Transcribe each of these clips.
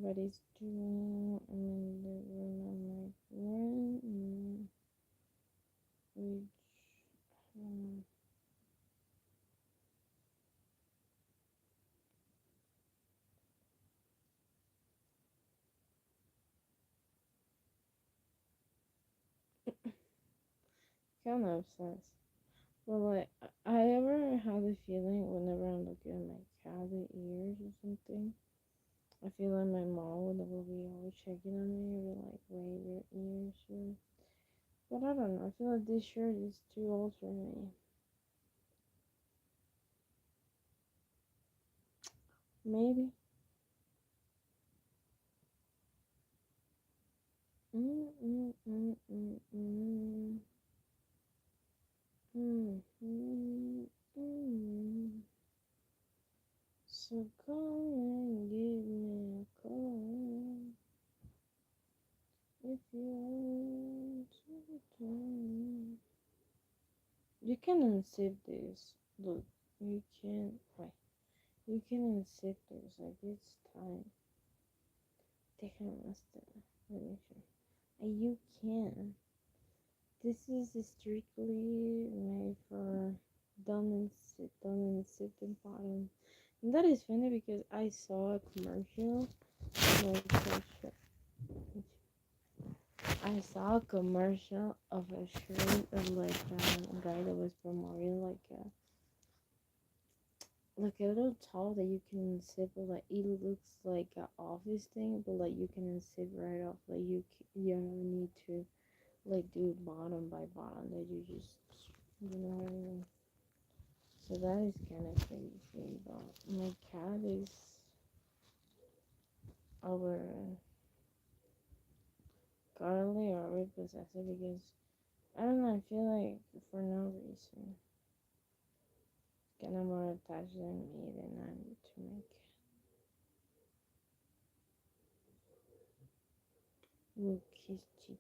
everybody's doing. I'm in the room of my friend, which um, kind of sense. But like, I ever have the feeling whenever I'm looking at my cat's ears or something, I feel like my mom will be always checking on me or like, wave your ears or. But I don't know. I feel like this shirt is too old for me. Maybe. Mm, mm, mm, mm, mm. Mm, mm, mm. So come and give me a call if you want to return. You can unsave this. Look, you can wait. You can unsave this. Like it's time. Déjame master. Let me show. You can. This is strictly made for dumb and sit and bottom. And that is funny because I saw a commercial. Like, I saw a commercial of a shirt of like a guy that was promoting like a little towel that you can zip, but like it looks like an office thing, but like you can zip right off. Like you don't need to like do bottom by bottom. That you just what I mean. So that is kind of crazy. But my cat is over currently or repossessed because I don't know. I feel like for no reason, kind of more attached than me than I am to my cat. Look, his cheeks.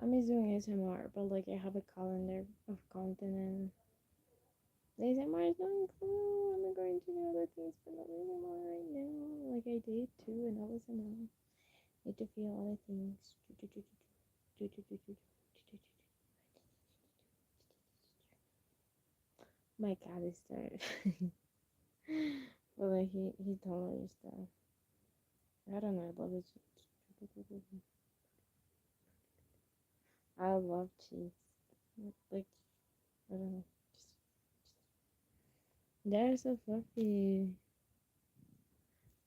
I'm just doing ASMR, but like I have a calendar of content and the ASMR is going cool. I'm going to do other things, but not ASMR right now. Like I did too, and I was enough. Need to feel other things. My cat is tired. But like he totally stuff. I don't know, I love it. I love cheese. Like I don't know. They're so fluffy.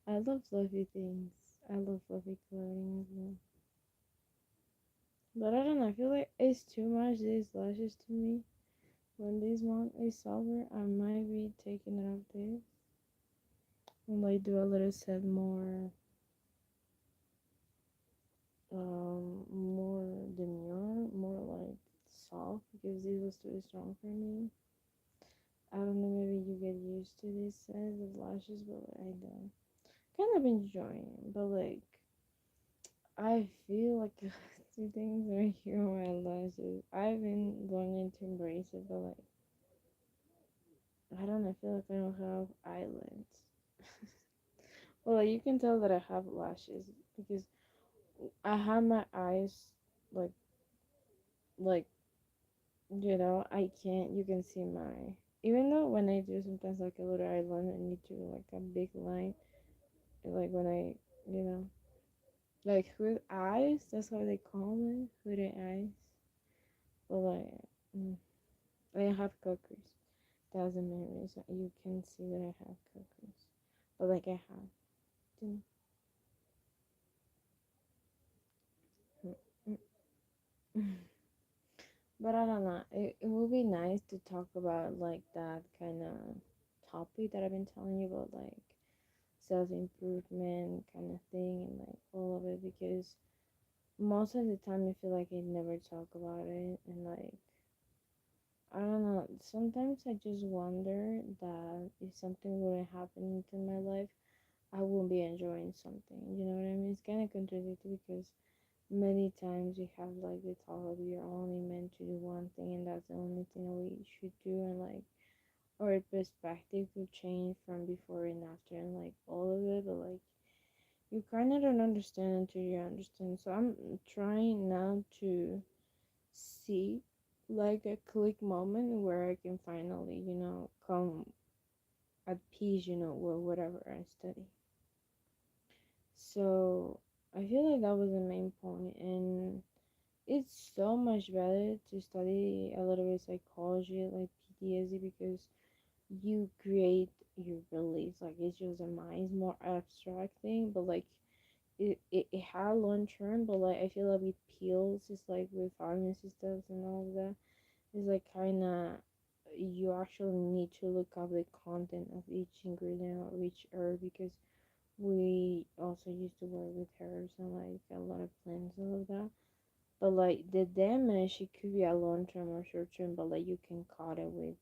I love fluffy things. I love fluffy clothing as well. But I don't know, I feel like it's too much these lashes to me. When this one is over, I might be taking it off this. And like do a little set more demure, more like soft because this was too strong for me. I don't know, maybe you get used to this size of lashes, but like, I don't. Kind of enjoying it, but like I feel like two things right here on my lashes. I've been learning to embrace it, but like I don't know, I feel like I don't have eyelids. Well, like, you can tell that I have lashes because I have my eyes like like I can't. You can see my. Even though when I do sometimes like a little eyeliner, I need to like a big line. Like when like hood eyes. That's how they call it, hooded eyes. But like, mm, I have cockers. That's the main reason. You can see that I have cockers. But like I have. Mm, mm, mm, mm. But I don't know. It would be nice to talk about like that kind of topic that I've been telling you about, like self improvement kind of thing and like all of it, because most of the time I feel like I never talk about it, and like I don't know, sometimes I just wonder that if something wouldn't happen into my life, I won't be enjoying something. You know what I mean? It's kind of contradictory because many times we have like the thought of we are only meant to do one thing and that's the only thing that we should do, and like our perspective will change from before and after and like all of it, but like you kind of don't understand until you understand. So I'm trying now to see like a click moment where I can finally, come at peace, with whatever I study. So I feel like that was the main point, and it's so much better to study a little bit psychology like PTSD because you create your beliefs. Like it's just a mind, more abstract thing, but like it had long term, but like I feel like with pills, it's like with pharmacy stuff and all of that, it's like kind of you actually need to look up the content of each ingredient or each herb because we also used to work with herbs and like a lot of plants and all of that. But like the damage, it could be a long term or short term, but like you can cut it with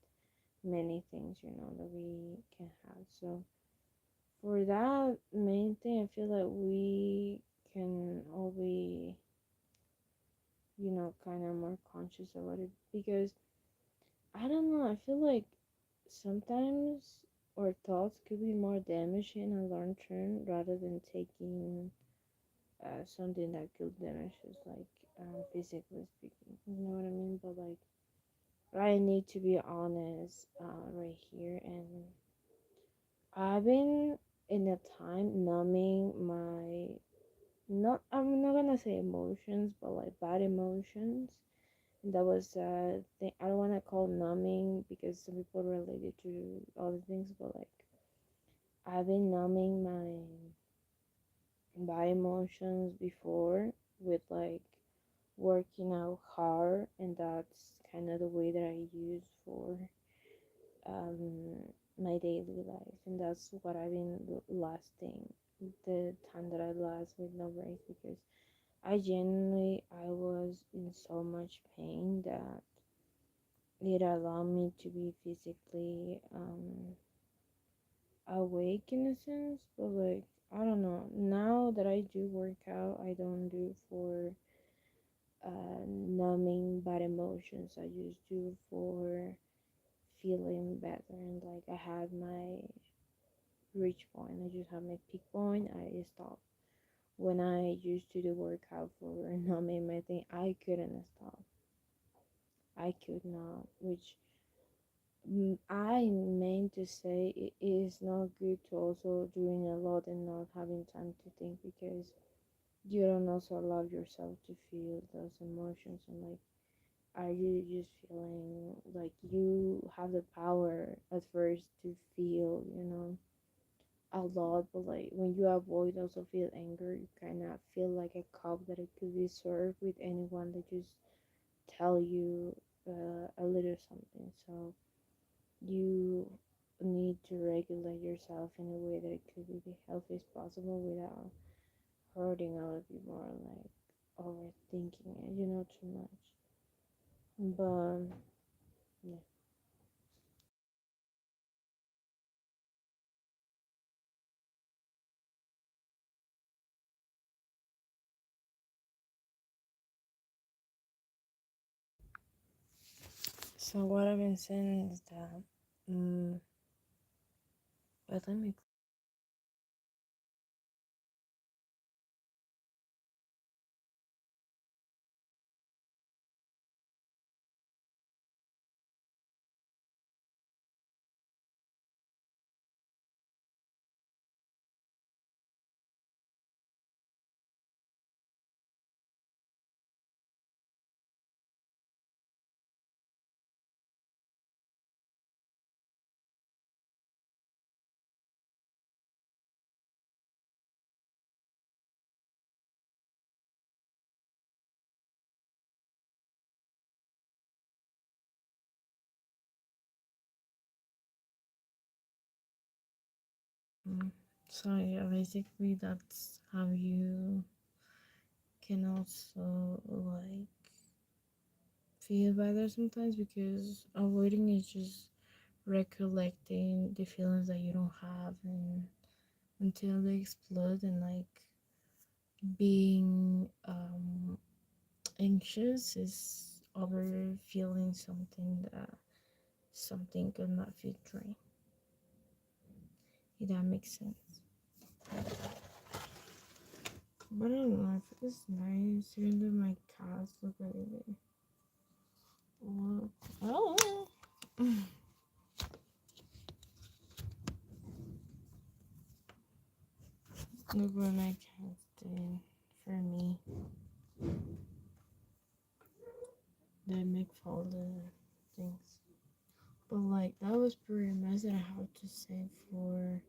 many things, that we can have. So for that main thing, I feel like we can all be, kind of more conscious about it because I don't know, I feel like sometimes our thoughts could be more damaging in long term rather than taking something that could damage us, like physically speaking. You know what I mean? But like, I need to be honest right here, and I've been in a time numbing my not I'm not gonna say emotions, but like bad emotions. And that was thing I don't wanna call numbing because some people relate it to other things, but like I've been numbing my bad emotions before with like working out hard, and that's kind of the way that I use for um, my daily life, and that's what I've been lasting the time that I last with no break because I was in so much pain that it allowed me to be physically awake in a sense, but like I don't know. Now that I do work out, I don't do for numbing bad emotions. I just do for feeling better, and like I had my reach point. I just have my peak point. I stop. When I used to do workout for numbing my thing, I couldn't stop. I could not, which I meant to say it is not good to also doing a lot and not having time to think because you don't also allow yourself to feel those emotions, and like are you just feeling like you have the power at first to feel, a lot, but like when you avoid also feel anger, you kind of feel like a cup that it could be served with anyone that just tell you a little something. So you need to regulate yourself in a way that it could be the healthiest possible without hurting other people or like overthinking it, too much. But yeah. So what I've been saying is that, um, but let me. Mm. So yeah, basically that's how you can also like feel better sometimes because avoiding is just recollecting the feelings that you don't have, and until they explode, and like being anxious is over feeling something that something could not filter. If that makes sense. But I don't know, if it's nice, even though my cats look really big. Well, oh. Look what my cats did for me. They make all the things. But like that was pretty much that I have to say for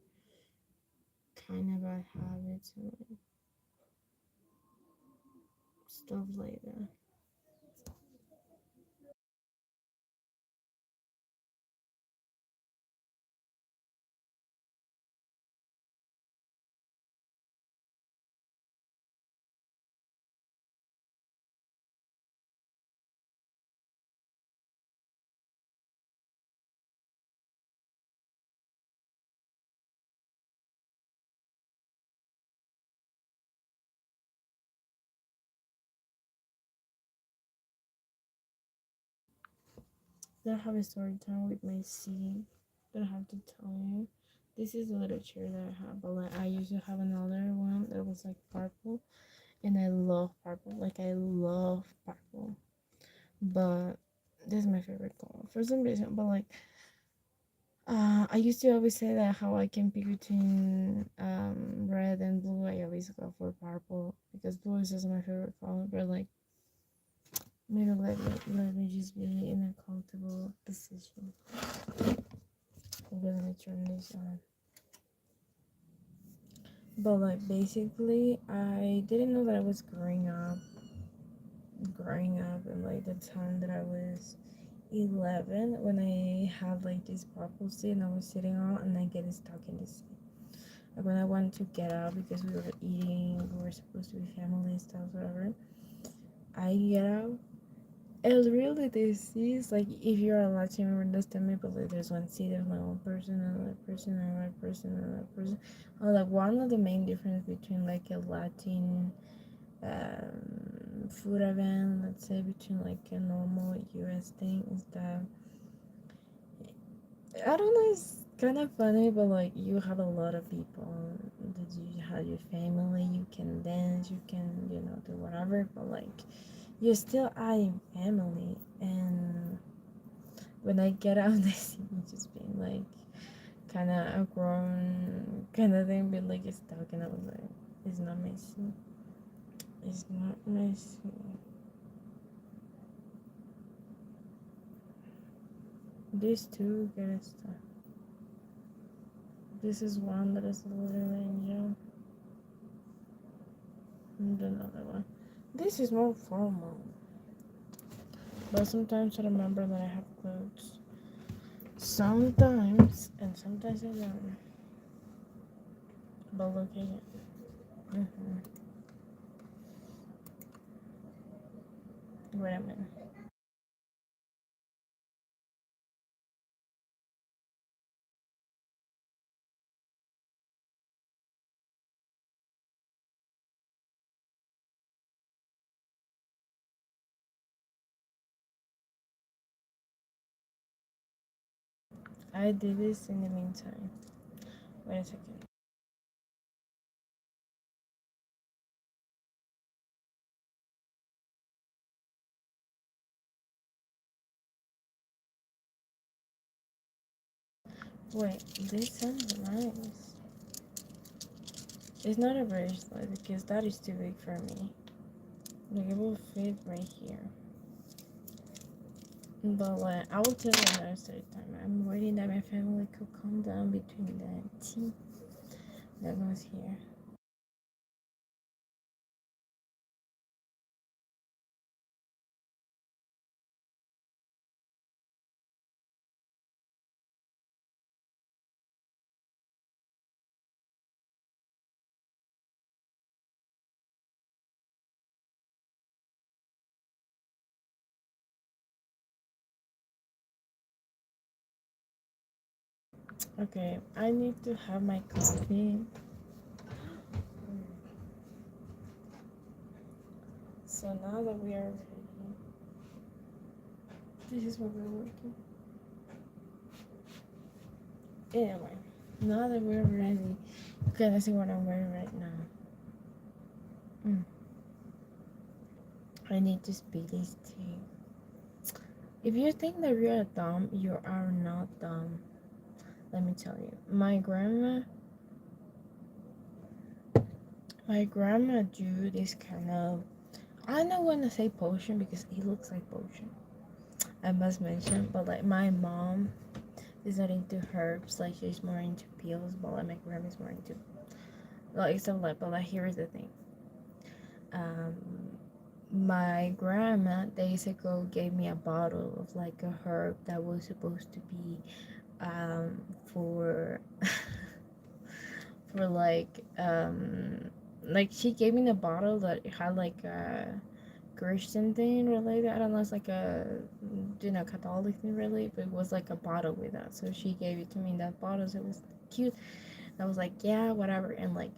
kind of bad habits and like stuff like that. Then I have a story time with my seed that I have to tell you. This is a little chair that I have, but like I used to have another one that was like purple, and I love purple. Like I love purple, but this is my favorite color for some reason. But like, I used to always say that how I can pick between red and blue. I always go for purple because blue is just my favorite color. But like, maybe let me just be in a comfortable position. Okay, let me turn this on. But like basically, I didn't know that I was growing up, and like the time that I was 11 when I had like this purple seat and I was sitting on and I get stuck in this seat. Like when I wanted to get out because we were eating, we were supposed to be family stuff, whatever. I get out. And really, this is like if you're a Latin, you understand me, but like there's one seat, there's like one person, another person, another person, another person. Like one of the main difference between like a Latin food event, let's say, between like a normal US thing is that I don't know, it's kind of funny, but like you have a lot of people that you have your family, you can dance, you can, do whatever, but like you're still adding family. And when I get out, they see me just being like kind of a grown kind of thing, but like it's stuck, and I was like, it's not messy. It's not messy. These two get stuck. This is one that is a little angel. And another one. This is more formal. But sometimes I remember that I have clothes. Sometimes, and sometimes I don't. But look at it. Wait a minute. I did this in the meantime. Wait a second. Wait, this sounds nice. It's not a bracelet because that is too big for me. Like it will fit right here. But I will tell you another story time. I'm waiting that my family could calm down between the tea that was here. Okay, I need to have my coffee. So now that we are ready, this is what we're working. Anyway, now that we're ready, okay, let's see what I'm wearing right now. I need to speak this to you. If you think that you're dumb, you are not dumb. Let me tell you. My grandma do this kind of, I don't want to say potion because it looks like potion. I must mention, but like my mom is not into herbs, like she's more into pills, but like my grandma is more into like stuff like. But like here's the thing. Um, my grandma days ago gave me a bottle of like a herb that was supposed to be for for like she gave me a bottle that had like a Christian thing related. I don't know, it's like a Catholic thing really, but it was like a bottle with that. So she gave it to me in that bottle, so it was cute. I was like, yeah, whatever, and like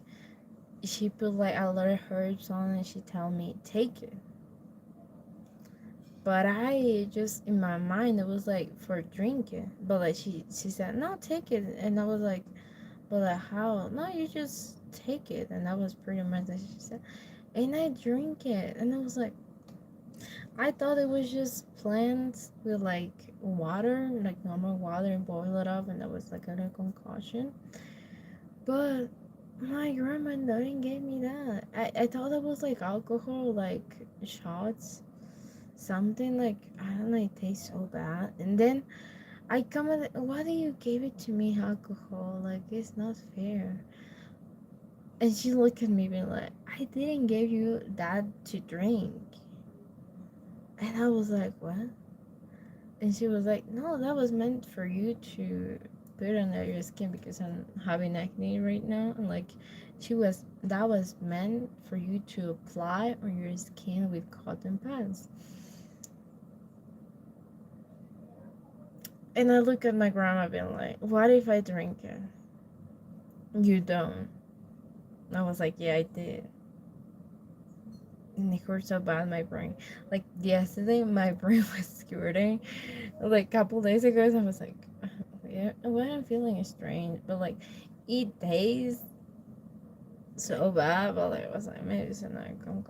she put like a lot of herbs on it. She tell me take it, but I just in my mind it was like for drinking. But like she said no, take it, and I was like, but like how? No, you just take it, and that was pretty much that she said. And I drink it, and I was like, I thought it was just plants with like water, like normal water, and boil it up, and that was like a concoction. But my grandma didn't give me that. I thought it was like alcohol, like shots, something like I don't know. It tastes so bad, and then I come at why do you give it to me alcohol? Like it's not fair. And she looked at me being like, I didn't give you that to drink. And I was like, what? And she was like, no, that was meant for you to put under your skin because I'm having acne right now. And like, that was meant for you to apply on your skin with cotton pads. And I look at my grandma being like, what if I drink it? You don't. I was like, yeah, I did. And it hurt so bad, my brain. Like, yesterday, my brain was squirting. Like, a couple days ago, I was like, yeah, what I'm feeling is strange. But, like, it tastes so bad, but like, I was like, maybe it's not come.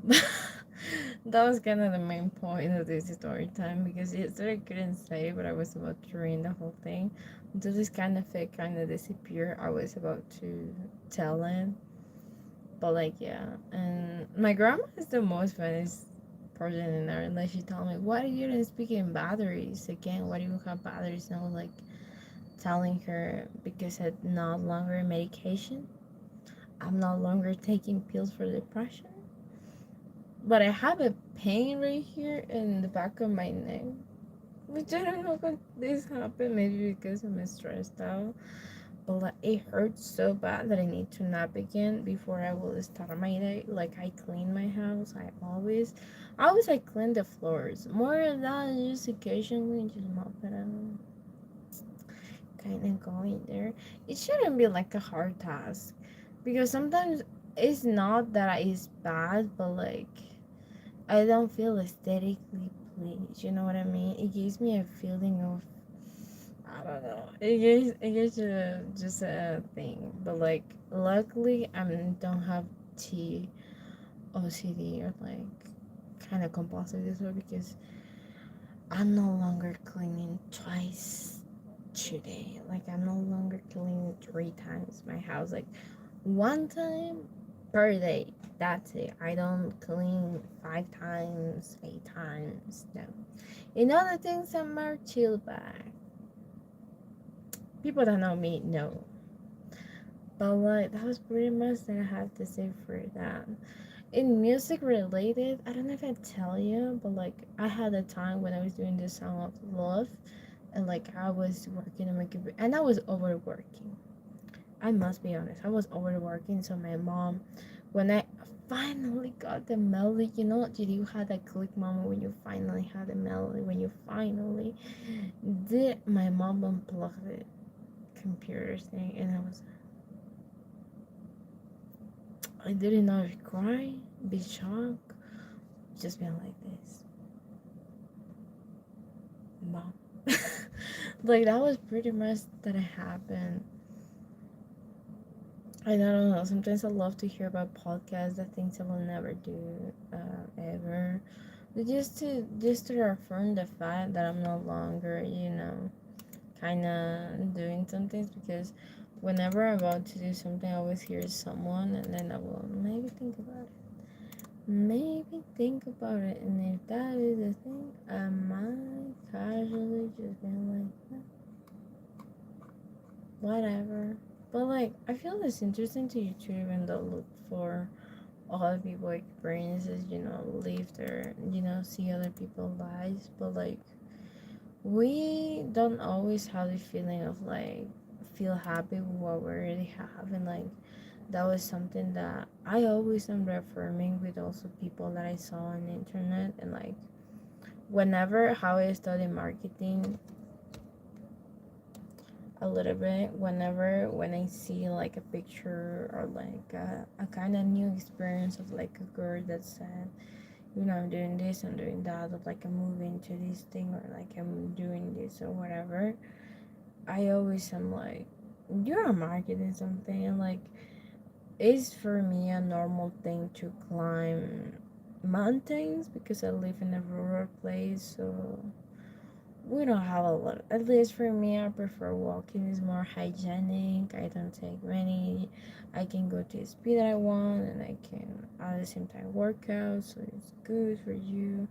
But that was kind of the main point of this story time because yesterday I couldn't say what I was about to read the whole thing until this kind of fake kind of disappeared. I was about to tell him, but like, yeah. And my grandma is the most funniest person in there. And like, she told me, why are you not speaking batteries again? Why do you have batteries now? Like, telling her because I'm no longer medication. I'm no longer taking pills for depression. But I have a pain right here in the back of my neck. Which I don't know how this happened. Maybe because I'm stressed out. But like, it hurts so bad that I need to nap again before I will start my day. Like I clean my house. I always like clean the floors. More than that, just occasionally just mop it out. Kind of going there. It shouldn't be like a hard task because sometimes it's not that it's bad, but like I don't feel aesthetically pleased. You know what I mean? It gives me a feeling of I don't know. It gives just a thing, but like luckily I don't have T OCD or like kind of compulsive disorder because I'm no longer cleaning twice today. Like I'm no longer cleaning 3 times my house. Like one time per day. That's it. I don't clean 5 times, 8 times. No. In other things, I'm more chill back. People that know me know. But like that was pretty much that I have to say for that. In music related, I don't know if I tell you, but like I had a time when I was doing this song of love, and like I was working on my computer, and I was overworking. I must be honest, I was overworking. So my mom, when I finally got the melody, did you have that click moment when you finally had the melody? When you finally did, my mom unplugged the computer thing, and I didn't know if cry, be shocked, just being like this, mom. Like that was pretty much that it happened. I don't know. Sometimes I love to hear about podcasts, that things I will never do ever. But just to reaffirm the fact that I'm no longer, kind of doing some things, because whenever I'm about to do something, I always hear someone, and then I will maybe think about it. Maybe think about it, and if that is the thing, I might casually just be like, whatever. But like, I feel it's interesting to YouTube and they'll look for other people experiences, live their, see other people's lives. But like, we don't always have the feeling of like feel happy with what we already have, and like that was something that I always am reaffirming with also people that I saw on the internet. And like, whenever how I studied marketing a little bit, when I see like a picture or like a kind of new experience of like a girl that said, I'm doing this, I'm doing that, or like I'm moving to this thing, or like I'm doing this or whatever, I always am like, you're marketing something. And like, it's for me a normal thing to climb mountains because I live in a rural place, so we don't have a lot. At least for me, I prefer walking. It's more hygienic. I don't take many. I can go to the speed that I want, and I can at the same time work out, so it's good for you.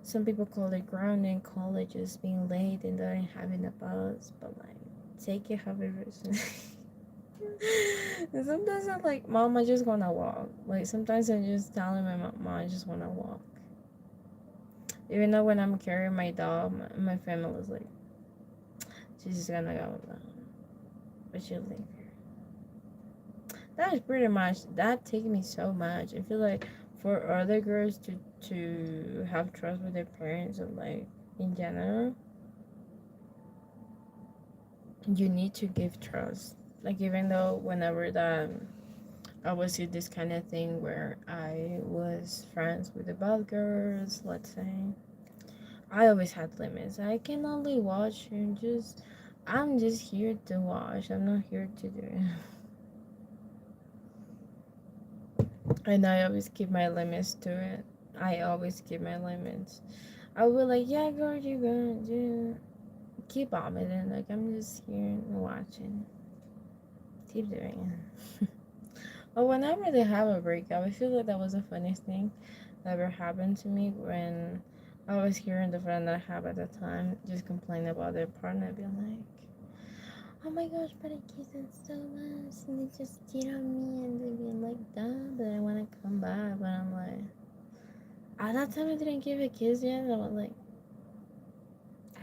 Some people call it grounding, call it just being late and not having a bus, but like, take it however reason. And sometimes I'm like, Mom, I just wanna walk. Like sometimes I'm just telling my mom, I just wanna walk. Even though when I'm carrying my dog, my family is like, she's just gonna go alone, but she'll leave here. That is pretty much that take me so much. I feel like for other girls to have trust with their parents, or like in general, you need to give trust. Like, even though whenever that I was in this kind of thing where I was friends with the bad girls, let's say, I always had limits. I can only watch and I'm just here to watch. I'm not here to do it. And I always keep my limits to it. I always keep my limits. I will like, yeah, girl, you gonna do. Keep vomiting. Like, I'm just here watching. Keep doing it. But whenever they have a breakup, I feel like that was the funniest thing that ever happened to me, when I was hearing the friend that I have at the time just complain about their partner, being like, oh my gosh, but I kiss them so much, and they just cheat on me, and they being like, duh, but I want to come back. But I'm like, at that time I didn't give a kiss yet, and I was like,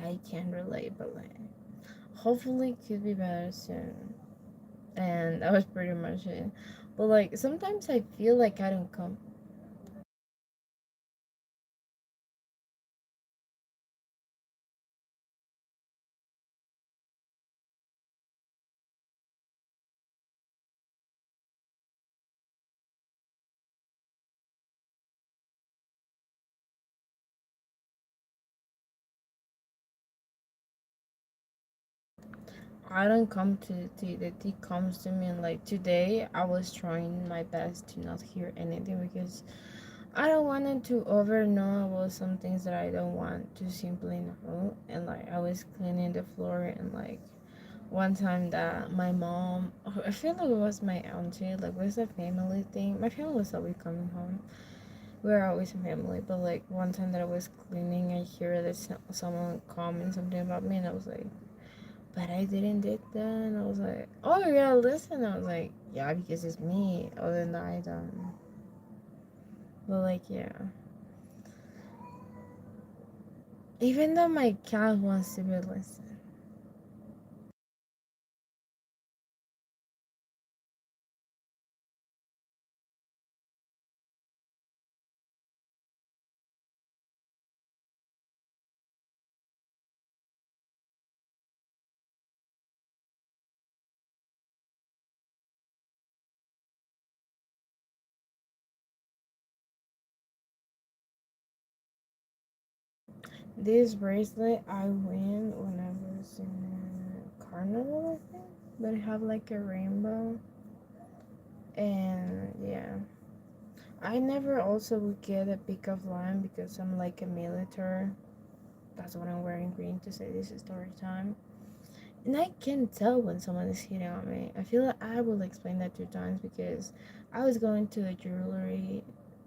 I can't relate, but like, hopefully it could be better soon. And that was pretty much it. But like, sometimes I feel like I don't come. I don't come to the tea. The tea comes to me, and like today, I was trying my best to not hear anything, because I don't want it to over know about some things that I don't want to simply know. And like, I was cleaning the floor, and like one time that my mom, I feel like it was my auntie, like, it was a family thing. My family was always coming home. We're always a family, but like one time that I was cleaning, I hear that someone comment something about me, and I was like, but I didn't did that. And I was like, oh yeah, listen. I was like, yeah, because it's me. Other than that, I don't. But like, yeah. Even though my cat wants to be listened. This bracelet I win when I was in carnival, I think. But it have like a rainbow. And yeah. I never also would get a pick of line because I'm like a military. That's what I'm wearing green to say this is story time. And I can tell when someone is hitting on me. I feel like I will explain that 2 times because I was going to a jewelry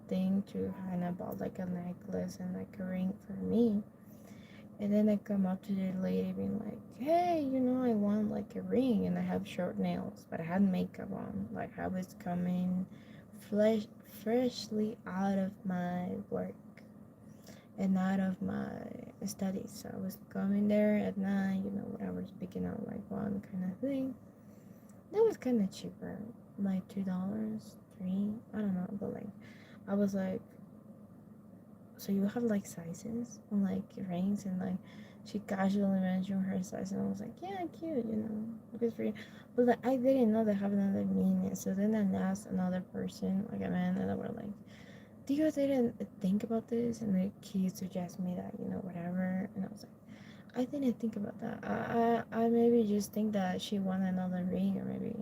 thing to kind of bought like a necklace and like a ring for me. And then I come up to the lady being like, hey, I want like a ring and I have short nails, but I had makeup on. Like I was coming flesh freshly out of my work and out of my studies. So I was coming there at night, when I was picking out like one kind of thing. That was kind of cheaper, like $2, three, I don't know, but like I was like, so you have like sizes and like rings and like she casually mentioned her size and I was like, yeah, cute, good for you. But like I didn't know they have another meaning. So then I asked another person, like a man, and they were like, do you didn't think about this? And the he suggested me that, whatever. And I was like, I didn't think about that. I maybe just think that she wanted another ring or maybe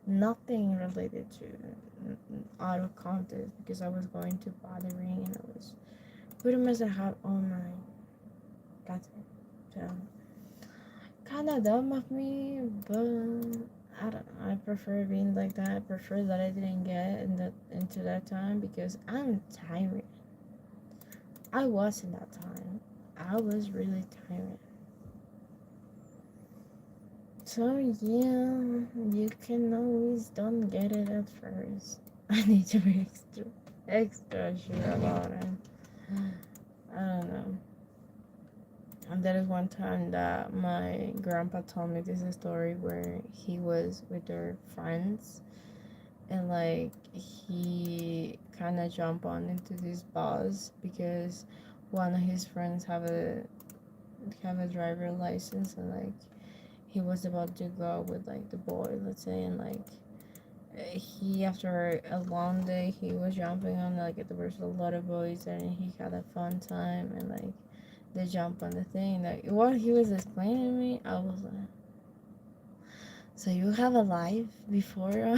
nothing related to out of context because I was going to buy the ring and I was pretty much I have all my that's it. So kind of dumb of me, but I don't know. I prefer being like that. I prefer that I didn't get into that time because I'm tired. I was in that time. I was really tired. So yeah, you can always don't get it at first. I need to be extra sure about it. I don't know. And there is one time that my grandpa told me this story where he was with their friends and like he kind of jumped on into this bus because one of his friends have a driver license and like he was about to go with like the boy, let's say, and like he after a long day he was jumping on like there was a lot of boys there and he had a fun time and like they jump on the thing. Like what he was explaining to me, I was like, so you have a life before,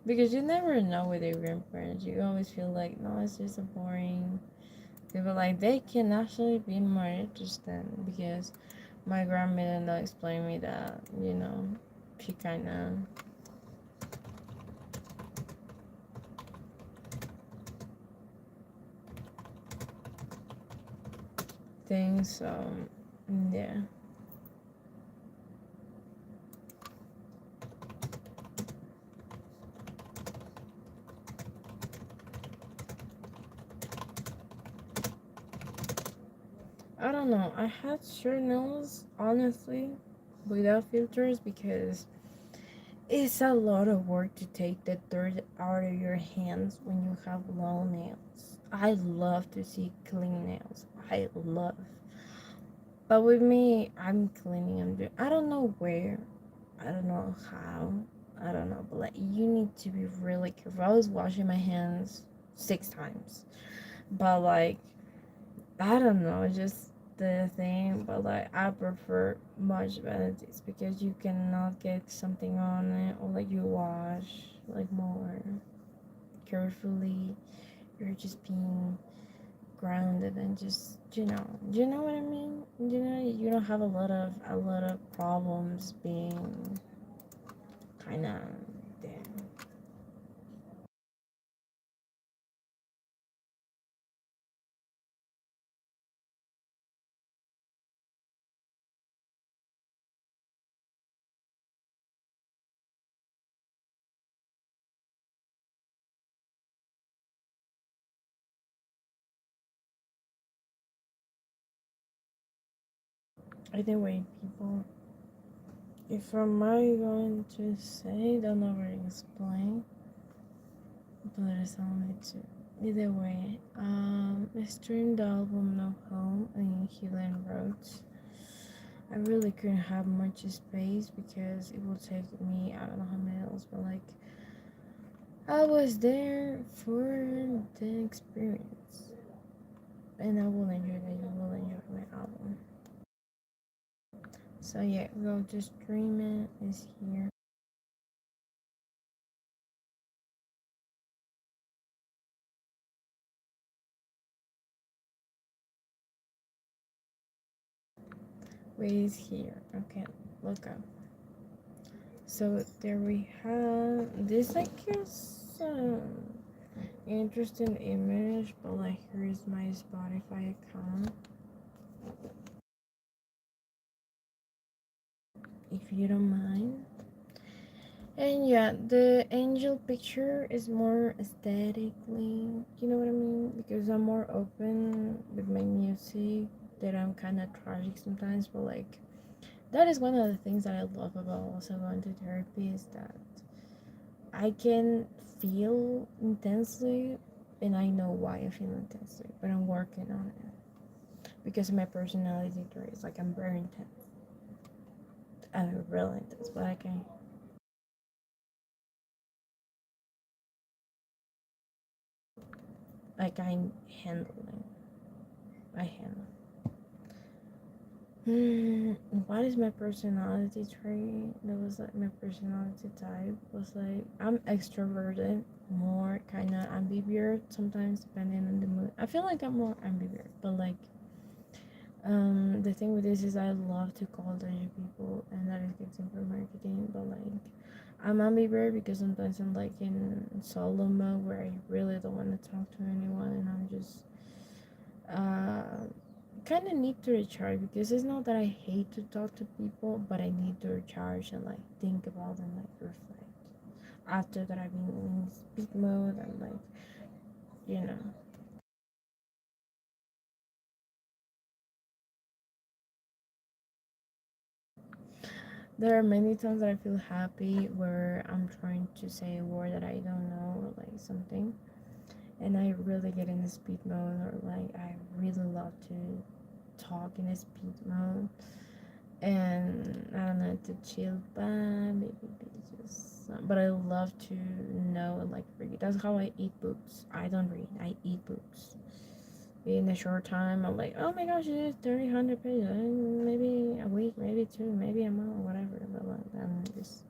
because you never know with your grandparents. You always feel like no, it's just a boring. People like they can actually be more interesting because my grandmother explained me that she kind of things. So yeah. I don't know. I had short nails, honestly, without filters because it's a lot of work to take the dirt out of your hands when you have long nails. I love to see clean nails. I love. But with me, I'm cleaning them. I don't know where. I don't know how. I don't know. But like, you need to be really careful. I was washing my hands 6 times. But like, I don't know, just the thing, but like I prefer much better this because you cannot get something on it or like you wash like more carefully. You're just being grounded and just do you know what I mean? You don't have a lot of problems being kind of there. Anyway, people, if am I going to say, don't over explain. But it's only two. Either way, I streamed the album No Home and Healing Roads. I really couldn't have much space because it would take me, I don't know how many else, but like, I was there for the experience. and I will ensure that you will enjoy my album. So yeah, go to stream it is here. Wait, is here. Okay, look up. So there we have this. I guess interesting image, but like here's my Spotify account. If you don't mind. And yeah, the angel picture is more aesthetically, you know what I mean? Because I'm more open with my music, that I'm kind of tragic sometimes, but like that is one of the things that I love about also going to therapy is that I can feel intensely and I know why I feel intensely, but I'm working on it because of my personality traits. Like I'm very intense. I'm really intense, but I can like I'm handling. I handle. What is my personality trait? That was like my personality type was like I'm extroverted, more kind of ambivert sometimes depending on the mood. I feel like I'm more ambivert, but like the thing with this is I love to call to people, and that is good thing for marketing. But like I'm ambivert because sometimes I'm like in solo mode where I really don't want to talk to anyone, and I'm just uh kind of need to recharge because it's not that I hate to talk to people, but I need to recharge and like think about and like reflect. After that, I've been in speak mode and like you know, there are many times that I feel happy where I'm trying to say a word that I don't know or like something, and I really get in the speed mode or like I really love to talk in a speed mode and I don't know to chill by maybe just but I love to know and like read. That's how I eat books. I don't read. I eat books. In a short time, I'm like, oh my gosh, it is 300 pages. Maybe a week, maybe two, maybe a month, whatever. But like, I'm just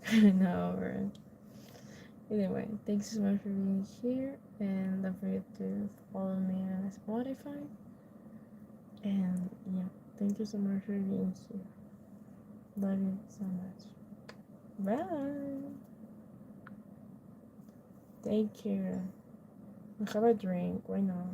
kind of over it. Anyway, thanks so much for being here, and don't forget to follow me on Spotify. And yeah, thank you so much for being here. Love you so much. Bye. Take care. Have a drink. Why not?